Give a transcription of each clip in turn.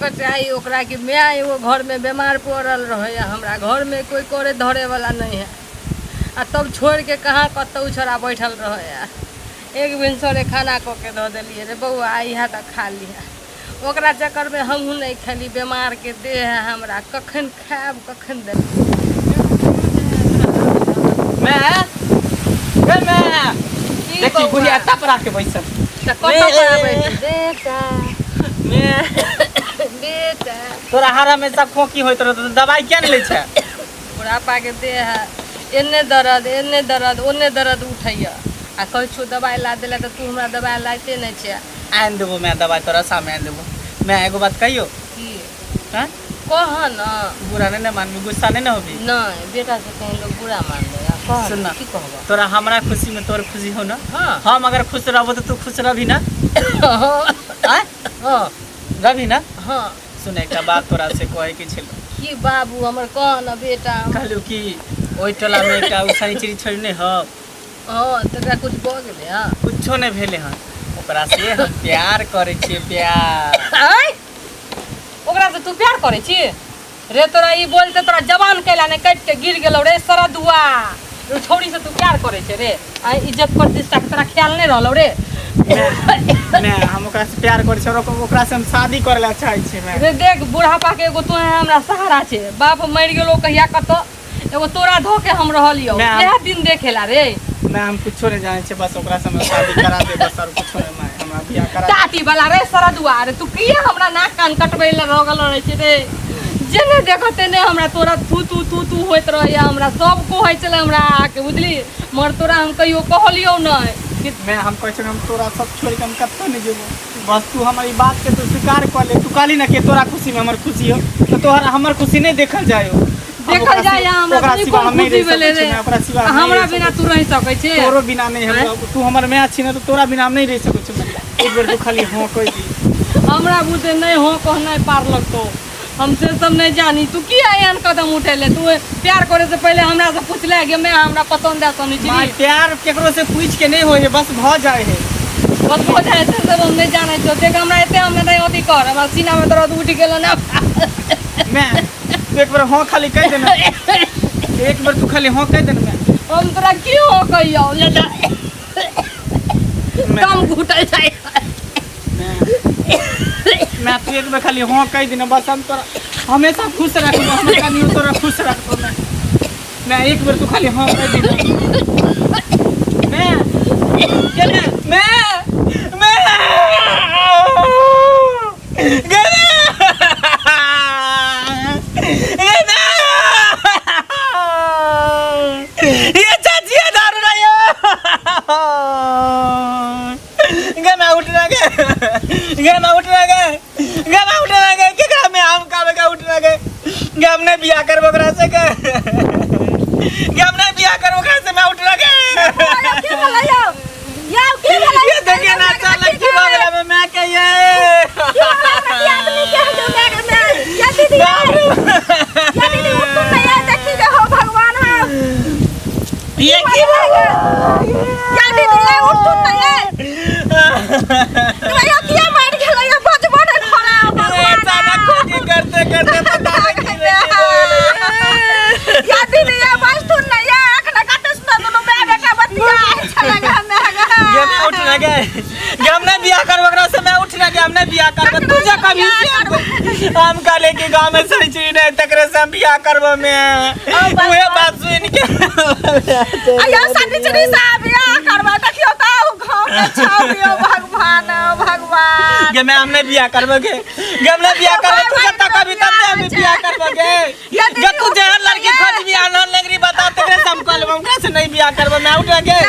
बचाई ओकरा कि मैं एगो घर में बीमार पड़ल रहे, हमरा घर में कोई करे धरे वाला नहीं है, आ तब छोड़ के कहाँ कतौ छोड़ा बैठल रहे। एक भिनसरे खाना कऽ के दऽ देलिए रे बउआ इहा तऽ खा लिहा, ओकरा चक्कर में हमहूँ नहीं खेली। बीमार के देह है हमरा, कखन खाएब कखन दे। देखी बुढ़िया टपरा के बैसल बेटा तोरा हारा में सब खोकी होइत रह तो दवाई क्या नहीं ले छै? बुढ़ापा के देह है, एने दर्द ओने दर्द उठैया, आ कहै छु दवाई ला देला तो तू हमरा दवाई लाते नहीं छै। आन देबो मैं दवाई तोरा सामने आन देबो। मैं एगो बात कहियो की हां कह न, बुरा नहीं मानबी, गुस्सा नहीं होबी? नहीं बेटा से कहीं लोग बुरा मान ले। कह सुन ना, की कहबा तोरा हमरा खुशी में तोर खुशी हो ना। हां हम अगर खुश रहबो तो तू खुश रहबी ना? हां हां रवि ना। हां सुन एकटा बात तोरा से कहे के छलो। की बाबू हमर कह न बेटा। कहलू कि ओइ टोला में एकटा उसाई चिड़ी छोड़ने ह। हां तकरा कुछ भ गेलै? हां कुछो नहीं भेले हन, ओकरा से हम प्यार करे छी। प्यार आय ओकरा से तू प्यार करे छी रे? तोरा ई बोलते तोरा जवान कैला ने कट के गिर गेलो रे सरदुआ। रे छोड़ी से तू प्यार करे छे रे? आ इज्जत प्रतिष्ठा के तोरा ख्याल नहीं रहलो रे? मैं हम ओकरा से प्यार करे छी, ओकरा से हम शादी करे ला चाहे छी। मैं रे देख बुढ़ापा के एगो तू हमरा सहारा छे, बाप मर गेलो कहिया कतो, एगो तोरा धो के हम रहलियो यह दिन देखेला रे। मैं हम कुछो नहीं जाने छे, बस ओकरा से हम शादी करा दे बस, और कुछो नहीं। मैं हमरा बियाह करा टाटी वाला रे सरदुआ रे, तू किया हमरा नाक कान कटबै ला रोगल रहे छे रे? जेने देखो तेने हमरा तोरा थू तू तू तू होइत रहे, हमरा सब कहै छले हमरा आके बुझली, मगर तोरा हम कहियो कहलियो नहीं। मैं हम कह छी हम तोरा सब छोड़ के हम कत्तो नहीं जेबो, बस तू हमारी बात के तू स्वीकार कर ले। तू काली ना के तोरा खुशी में हमर खुशी हो, तो तोहरा हमर खुशी नहीं देखल जायो। देखल जाय हमरा नहीं कोन खुशी भेले रे, हमरा बिना तू रह सकै छे? तोरो बिना नहीं हम, तू हमर मैं छी ना, तो तोरा बिना हम नहीं रह सकै छी। एक बेर तू खाली हां कह दी, हमरा बुझे नहीं हो कहना पार लगतो, हमसे सब नहीं जानी। तू किया एहन कदम उठेले? तू प्यार करे से पहले हमरा से पूछले कि मैं हमरा पसंद है सुनी छी? मां प्यार केकरो से पूछ के नहीं होय है, बस भ जाए है, बस हो जाए से सब हम नहीं जाने छो। देख हमरा एते हम नहीं होती कर, हमरा सीना में दर्द उठ गेल ना। मैं एक बार हां खाली कह देना, एक बार तू खाली हां कह देना। हम तोरा क्यों हो कहियो ले जा दम घुटल जाए। मैं तू एक बार खाली हां कह देना, बस हम तोरा हमेशा खुश रखबो, हम कनी तोरा खुश रखबो। मैं एक बार तू खाली हां कह देना। मैं ये चाची दारू ना ये मैं उठ रहा गए केकरा में हम काबे का उठ रहा गए हमने बियाह करबो ओकरा से के, हमने बियाह करबो ओकरा से। मैं उठ रहा गए की भला की भला ये देखिए ना चल की बात है। मैं कहिए आदमी के हम मैं या दीदी उठ तुम नहीं देखी जे हो भगवान हम ये की या दीदी उठ तुम नहीं या किया मार गेल या बजबो नहीं खड़ा भगवान सारा खोजी करते करते पता नहीं या दीदी या बस तुम नहीं या अखना काटस ना दोनों मैं बेटा बतिया चला ये मैं उठ ना गए, हमने बियाह करबो ओकरा से। मैं उठ ना गया, हमने बियाह करबो तुझे कभी हम का लेके गांव में सही चीज नहीं तकरे से हम बियाह करबो। मैं ओए बात सुन के आया साथी चली साहब बियाह करबा देखियो त गांव में छाबियो भगवान भगवान ये मैं हमने बियाह करबो के, हमने बियाह करबो तू तक कभी तब हम बियाह करबो के। जब तू जहर लड़की खोज बियाह न लगरी बता तकरे से हम कहलबो ओकरा से नहीं बियाह करबो। मैं उठ गए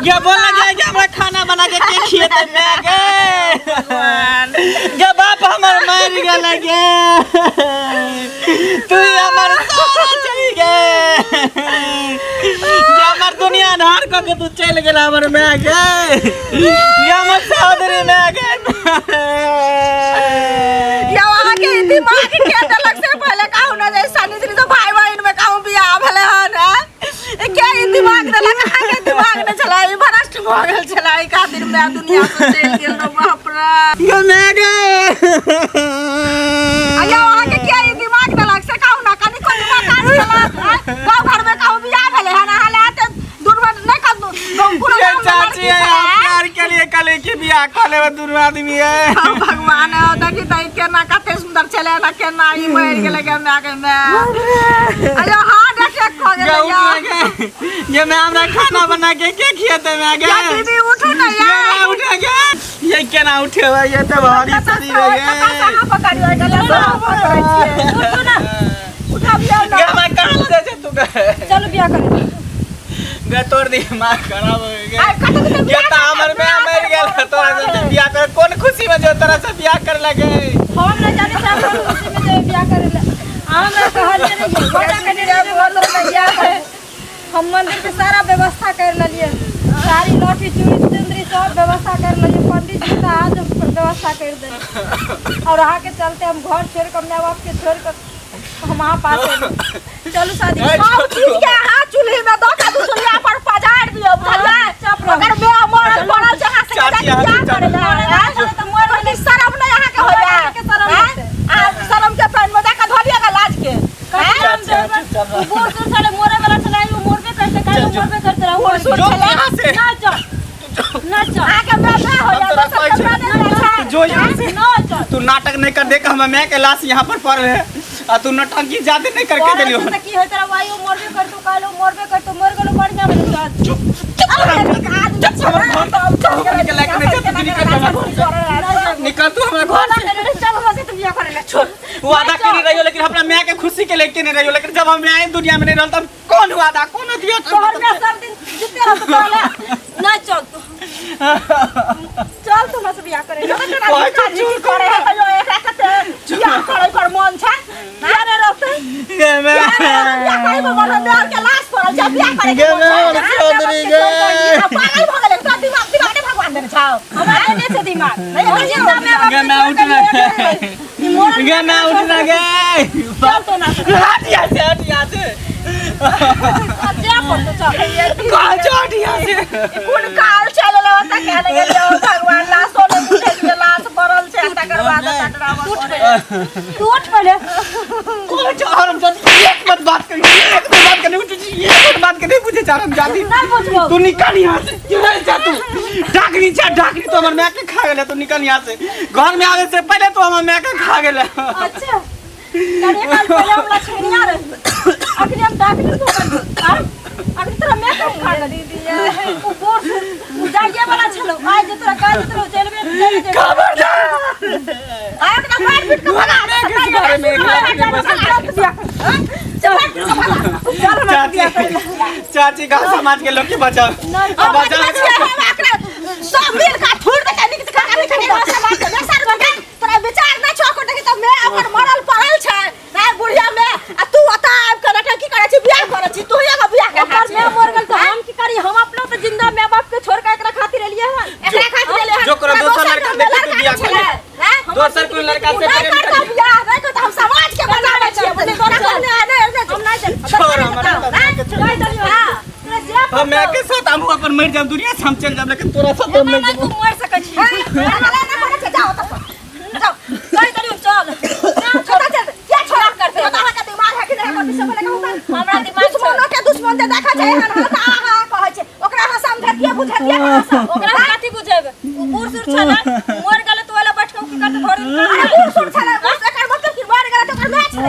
ये बोल लगे कि हमरा खाना बना के खिएते मैं गे भगवान ये बाप हमर मर गेल गे, तू हमर सारा चली गे, ये हमर दुनिया धार क के तू चल गेल हमर मैं गे, ये हमर सहोदरी मैं गे। या वहां के दिमाग के अलग से पहले कहू ना जैसा निश्री तो भाई बहन में कहू बियाह भले हन क्या ये दिमाग न लगा के दिमाग न चलाई भ्रष्ट हो गेल चलाई का दिन में दुनिया से चल गेल बाप रे ये मैं गे ले दोनों आदमी है भगवान है देखी तई केना कते सुंदर चले ना केना ई मर गेले के मैं आगे मैं अरे हां देखे खो गेले ये मैं हमरा खाना बना के खियाते मैं आगे क्या दीदी उठो ना यार उठ गया ये केना उठे हुआ ये तो भारी शरीर है कहां पकड़ियो गले उठो ना उठा लिया ना मैं कहां से तू चलो बियाह करे गे तोड़ दी मां खराब हो गया ये तो हमर में मर गेल तोरा से बियाह कर कौन खुशी में जो तरह से बियाह कर लगे हम न जाने से कौन खुशी में जो बियाह करे ले हम कहल जे नहीं बड़ा के बोलो बियाह करे हम मंदिर के सारा व्यवस्था कर लिए सारी लौटी चूड़ी चुंदरी सब व्यवस्था कर लिए पंडित जी का आज व्यवस्था कर दे और आके के चलते हम घर छोड़ कर मां बाप के छोड़ कर हम वहां पास चलो शादी सब चीज के हां चूल्हे में दो का दूसरिया पर पजाड़ दियो बुझला अगर मैं मरल पड़ल जहां से क्या करे तो मोर में शर्म नहीं यहां के होया के शर्म आ शर्म के पैन में जाके धोलिएगा लाज के बूढ़ से साले मोरे वाला चला वो मोरबे करते काहे मोरबे करते रहो ना चल आके मैं होया जो यहां से तू नाटक नहीं कर दे हम मैं के लाश यहां पर पड़ है आ तू नटंकी ज्यादा नहीं करके देलियो तो की होय तेरा वायु मोरबे कर तू कालो मोरबे कर तू मोर गेलो बढ़िया बन चुप निकल तू हमरा घर से चल हम से तू बियाह करे ले छोड़ वादा कर रही हो लेकिन अपना मैं के खुशी के लेके नहीं रही हो लेकिन जब हम आए दुनिया में नहीं रहल तब कौन वादा कौन दिया तोहर में सब दिन जिते रह तो कहला ना चल तू चल तू मत बियाह करे ना करे है यो एक कते बियाह करे पर मन छै यारे रहते गे मैं बियाह करे पर मन देर के लाश पड़ल जब बियाह करे गे मैं चौधरी गे पागल भ गेले तो दिमाग भगवान देने छाओ हमारे ने से दिमाग नहीं जिंदा में गे मैं उठना गे मैं उठना गे चल तो ना हटिया से जा पर तो चल कहां हटिया से कुन काल चलले होता कहले गेले भगवान लाश सोले उठे के लाश पड़ल छै तकर बाद टटरा तू उठ पहले कौन चारम जाती एक मत बात कर एक बात करने उठ ये बात करने पूछे चारम जाती नहीं पूछबो तू निकल यहां से क्यों नहीं जा तू डाकनी तो हमर मैं के खा गेले तू निकल यहां से घर में आवे से पहले तो हमर मैं के खा गेले अच्छा कने काल पहले हम लक्ष्मीनिया रहे अखनी हम डाकनी तो कर अखनी तेरा मैं के खा गई दीदी वो बोर जागे वाला छलो आज जे तोरा काज तोरा जेल में खबरदार आया के मार पीट के भगा मैं के बारे में चाची गांव समाज के लोग के बचाओ बचाओ सब मिल का छोड़ दे कनी के कनी सर तोरा विचार ना छोको देखि त मैं अपन मरल पड़ल छै ना बुढ़िया में आ तू अता आब के रटा की करे छी बियाह करे छी तू एगो बियाह के ओकर मैं मर गेल तो हम की करी हम अपना तो जिंदा मां बाप के छोड़ के एकरा खातिर एलिए हन एकरा खातिर ले जो करो दोसर लड़का देख के बियाह कर दोसर कोई लड़का से करे बियाह नहीं को त हम समाज के बनावे छी अपने तोरा कहने आने हम नहीं छोड़ हमरा हम मैं के साथ हम अपन मर जाम दुनिया से हम चल जाम लेकिन तोरा साथ हम नहीं तू मर सकै छी हमरा ना करे के जाओ त जाओ कहि दलियो चल छोटा चल क्या छोड़ा करते हो तोरा के दिमाग है कि नहीं करती सब लगा हमरा दिमाग दुश्मनों के दुश्मन दे देखा छै हन आहा कहै छै ओकरा हम समझतिए बुझतिए ओकरा काठी बुझेबे उ बूढ़ सुर छला मर गेले तो वाला बैठ के की करते घर बूढ़ सुर छला एकर मतलब कि मर गेले तो ओकर मैच है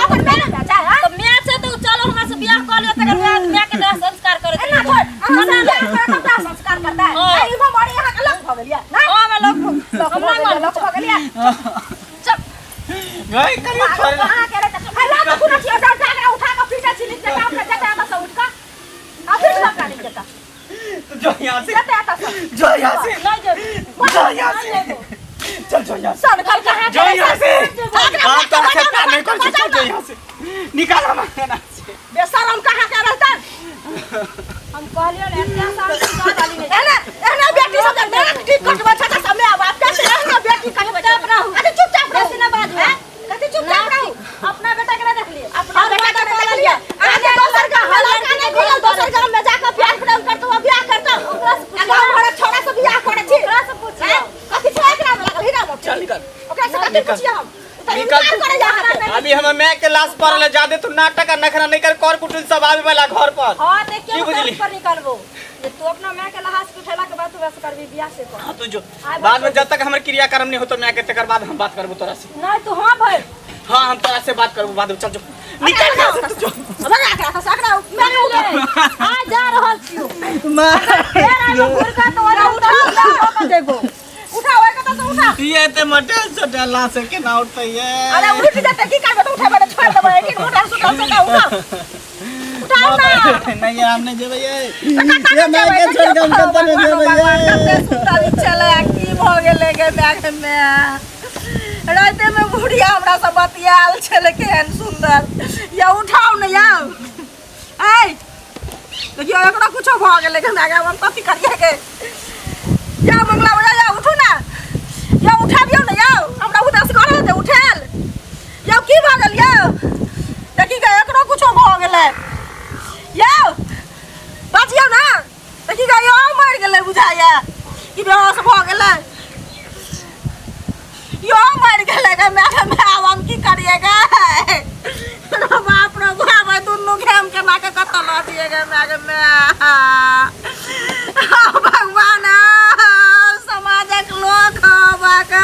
अपन मैच है तो मैच है तो चलो हमरा से बियाह कर ले तकर बाद मैं के दाह संस्कार करे ना छोड़ हम ना संस्कार करता है ई हमारे यहां के लोग भ गेलिए ना हां मैं लोग हम ना लोग भ गेलिए चल गई करियो छोड़ कहां करे त हला तो पूरा छिया उठा के पीछे छिली के काम कर जाता बस उठ का आ फिर सब काट देता जो यहां से जाते आता सब जो यहां से नहीं जे जो यहां से चल जो यहां से सन कर कहां जो यहां से आप तो अच्छा नहीं कर सकते जो यहां से निकाल हमारे ना से बेशरम कहां के रहता हम कहलियो ने इतना साल से साथ वाली नहीं एना बेटी सब ठीक कटवा छटा समय अब आप कैसे रहना बेटी कहे चुपचाप रहो अरे चुपचाप रहो कैसे ना बात है कति चुपचाप रहो अपना बेटा के ना देख लिए अपना बेटा के देख लिया आगे दोसर का हला का नहीं खोल दोसर घर में जाकर प्यार प्रेम करतो बियाह करतो ओकरा से पूछ गांव घर छोड़ा से बियाह करे छी ओकरा से पूछ कति छै एकरा में लागल हीरा मोती चल निकल ओकरा से कति पूछिए हम निकल करे यहाँ के अभी हम मैं के लाश पर ले जादे तू नाटक और नखरा नहीं कर कर कुटुल सब आवे वाला घर पर हां देख के की बुझली? पर निकलबो ये तू अपना मैं के लहास के उठेला के बाद तू वैसे करबी बियाह से कर हां तू जो बाद में जब तक हमर क्रियाक्रम नहीं होतो मैं के तकर बाद हम बात करबो तोरा से नहीं तू हां भाई हां हम तोरा से बात करबो बाद में चल जो निकल जा तू जो लगा के सकरा मैं उगे आ जा रहल छियो तेरा घुर का तोरा उठा देबो उठाओ एक तो उठा ये ते मटल सटल ला से के ना उठते ये अरे उठ जाते की करबे तो उठा बड़े छोड़ देबो एक मोटा सुटा से उठा उठाओ ना नहीं हम नहीं जेबे ये मैं के छोड़ के हम कत नहीं जेबे ये सुता भी चले की भ गेले के बैग में राते में बुढ़िया हमरा सब बतियाल छले केहन सुंदर या उठाओ न याओ ए देखियो एकरा कुछो भ गेले के बैग हम कथि करिए के या मंगला बजा या उठो ना या उठाबियो न याओ हमरा उदास करे दे उठेल या की भ गेल याओ देखि के एकरो कुछो भ गेले याओ बाजियो ना देखि के यो मर गेले बुझाया कि बेहोश भ गेले यो मर गेले के मैं हम की करिएगा बाप रे बाप दुनु घेम के माके कत ल दिएगा मैं भगवान समाजक लोग बाका